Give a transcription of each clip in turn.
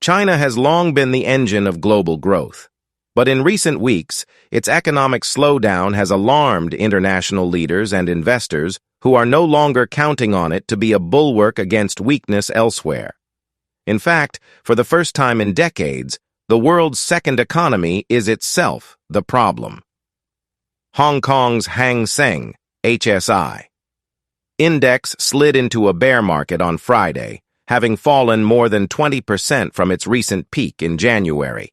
China has long been the engine of global growth. But in recent weeks, its economic slowdown has alarmed international leaders and investors who are no longer counting on it to be a bulwark against weakness elsewhere. In fact, for the first time in decades, the world's second economy is itself the problem. Hong Kong's Hang Seng, HSI. Index slid into a bear market on Friday, having fallen more than 20% from its recent peak in January.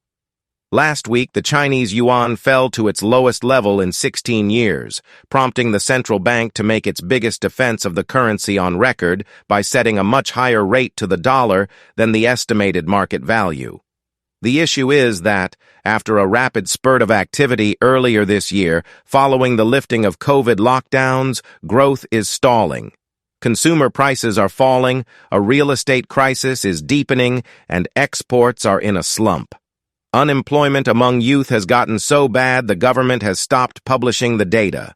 Last week, the Chinese yuan fell to its lowest level in 16 years, prompting the central bank to make its biggest defense of the currency on record by setting a much higher rate to the dollar than the estimated market value. The issue is that, after a rapid spurt of activity earlier this year, following the lifting of COVID lockdowns, growth is stalling. Consumer prices are falling, a real estate crisis is deepening, and exports are in a slump. Unemployment among youth has gotten so bad the government has stopped publishing the data.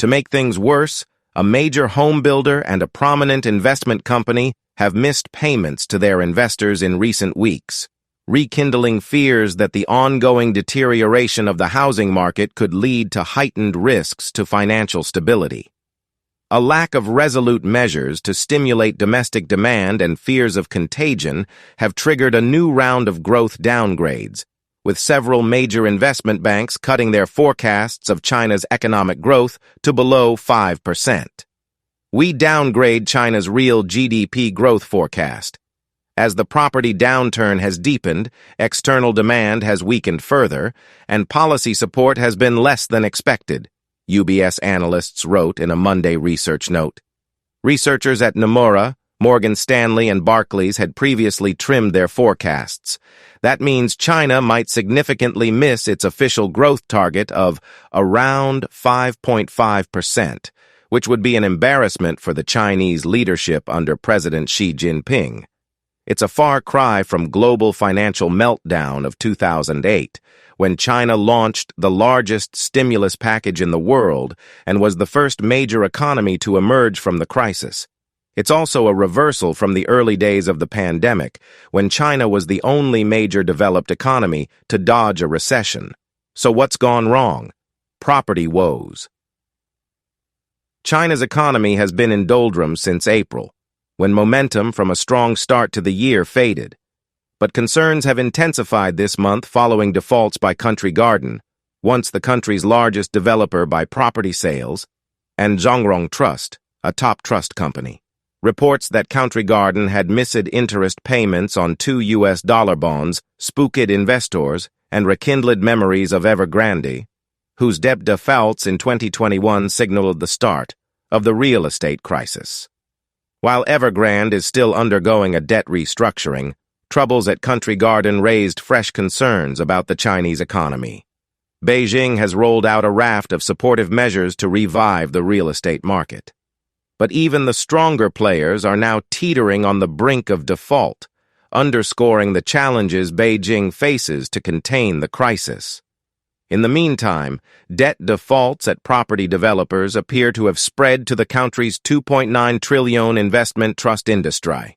To make things worse, a major home builder and a prominent investment company have missed payments to their investors in recent weeks, rekindling fears that the ongoing deterioration of the housing market could lead to heightened risks to financial stability. A lack of resolute measures to stimulate domestic demand and fears of contagion have triggered a new round of growth downgrades, with several major investment banks cutting their forecasts of China's economic growth to below 5%. We downgrade China's real GDP growth forecast. As the property downturn has deepened, external demand has weakened further, and policy support has been less than expected, UBS analysts wrote in a Monday research note. Researchers at Nomura, Morgan Stanley, and Barclays had previously trimmed their forecasts. That means China might significantly miss its official growth target of around 5.5%, which would be an embarrassment for the Chinese leadership under President Xi Jinping. It's a far cry from global financial meltdown of 2008, when China launched the largest stimulus package in the world and was the first major economy to emerge from the crisis. It's also a reversal from the early days of the pandemic, when China was the only major developed economy to dodge a recession. So what's gone wrong? Property woes. China's economy has been in doldrums since April, when momentum from a strong start to the year faded. But concerns have intensified this month following defaults by Country Garden, once the country's largest developer by property sales, and Zhongrong Trust, a top trust company. Reports that Country Garden had missed interest payments on 2 U.S. dollar bonds spooked investors and rekindled memories of Evergrande, whose debt defaults in 2021 signaled the start of the real estate crisis. While Evergrande is still undergoing a debt restructuring, troubles at Country Garden raised fresh concerns about the Chinese economy. Beijing has rolled out a raft of supportive measures to revive the real estate market. But even the stronger players are now teetering on the brink of default, underscoring the challenges Beijing faces to contain the crisis. In the meantime, debt defaults at property developers appear to have spread to the country's 2.9 trillion investment trust industry.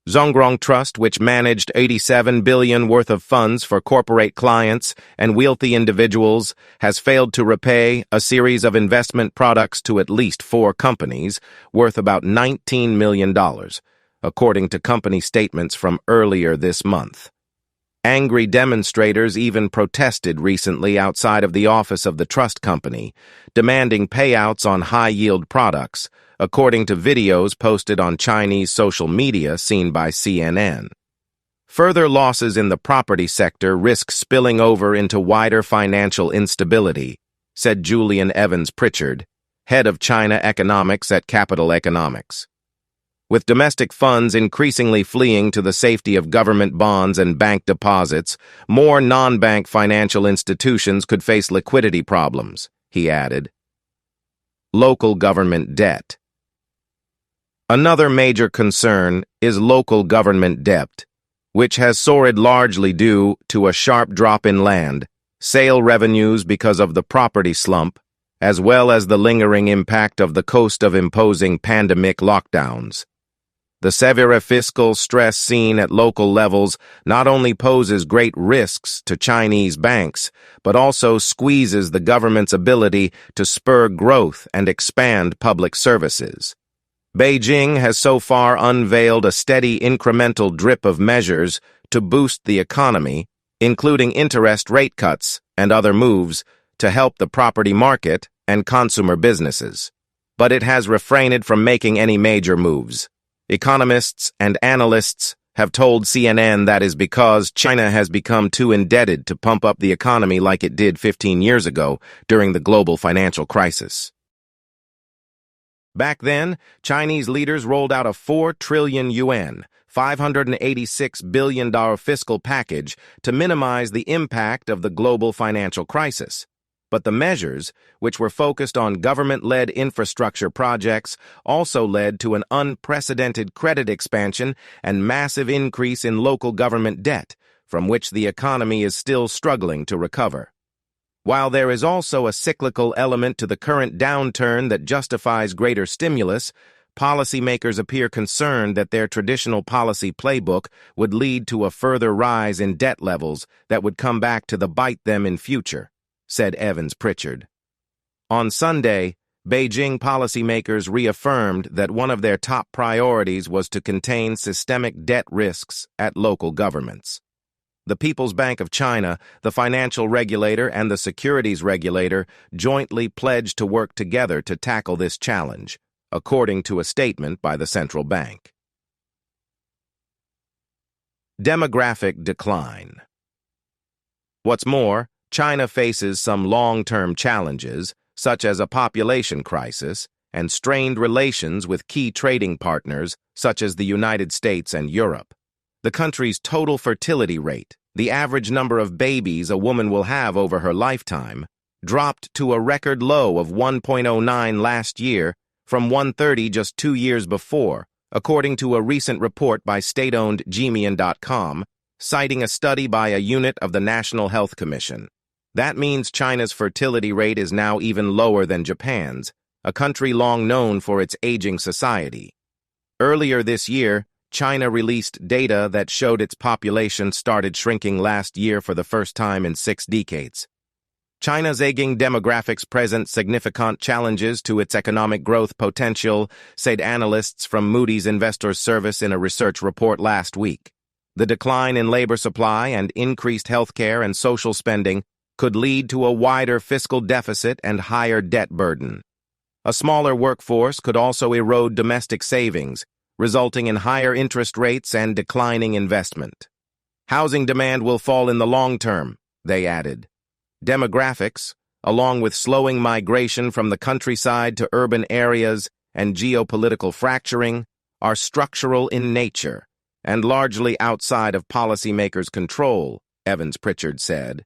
Zhongrong Trust, which managed $87 billion worth of funds for corporate clients and wealthy individuals, has failed to repay a series of investment products to at least 4 companies, worth about $19 million, according to company statements from earlier this month. Angry demonstrators even protested recently outside of the office of the trust company, demanding payouts on high-yield products, according to videos posted on Chinese social media seen by CNN. Further losses in the property sector risk spilling over into wider financial instability, said Julian Evans Pritchard, head of China economics at Capital Economics. With domestic funds increasingly fleeing to the safety of government bonds and bank deposits, more non-bank financial institutions could face liquidity problems, he added. Local government debt. Another major concern is local government debt, which has soared largely due to a sharp drop in land, sale revenues because of the property slump, as well as the lingering impact of the cost of imposing pandemic lockdowns. The severe fiscal stress seen at local levels not only poses great risks to Chinese banks, but also squeezes the government's ability to spur growth and expand public services. Beijing has so far unveiled a steady incremental drip of measures to boost the economy, including interest rate cuts and other moves to help the property market and consumer businesses. But it has refrained from making any major moves. Economists and analysts have told CNN that is because China has become too indebted to pump up the economy like it did 15 years ago during the global financial crisis. Back then, Chinese leaders rolled out a 4 trillion yuan, $586 billion fiscal package to minimize the impact of the global financial crisis. But the measures, which were focused on government-led infrastructure projects, also led to an unprecedented credit expansion and massive increase in local government debt, from which the economy is still struggling to recover. While there is also a cyclical element to the current downturn that justifies greater stimulus, policymakers appear concerned that their traditional policy playbook would lead to a further rise in debt levels that would come back to bite them in future, said Evans Pritchard. On Sunday, Beijing policymakers reaffirmed that one of their top priorities was to contain systemic debt risks at local governments. The People's Bank of China, the financial regulator, and the securities regulator jointly pledged to work together to tackle this challenge, according to a statement by the central bank. Demographic decline. What's more, China faces some long-term challenges, such as a population crisis and strained relations with key trading partners, such as the United States and Europe. The country's total fertility rate, the average number of babies a woman will have over her lifetime, dropped to a record low of 1.09 last year from 130 just 2 years before, according to a recent report by state-owned Gemian.com, citing a study by a unit of the National Health Commission. That means China's fertility rate is now even lower than Japan's, a country long known for its aging society. Earlier this year, China released data that showed its population started shrinking last year for the first time in 6 decades. China's aging demographics present significant challenges to its economic growth potential, said analysts from Moody's Investors Service in a research report last week. The decline in labor supply and increased healthcare and social spending could lead to a wider fiscal deficit and higher debt burden. A smaller workforce could also erode domestic savings, resulting in higher interest rates and declining investment. Housing demand will fall in the long term, they added. Demographics, along with slowing migration from the countryside to urban areas and geopolitical fracturing, are structural in nature and largely outside of policymakers' control, Evans Pritchard said.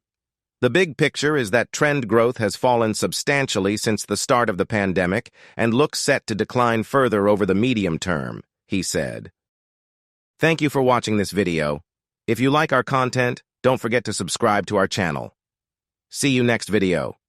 The big picture is that trend growth has fallen substantially since the start of the pandemic and looks set to decline further over the medium term, he said. Thank you for watching this video. If you like our content, don't forget to subscribe to our channel. See you next video.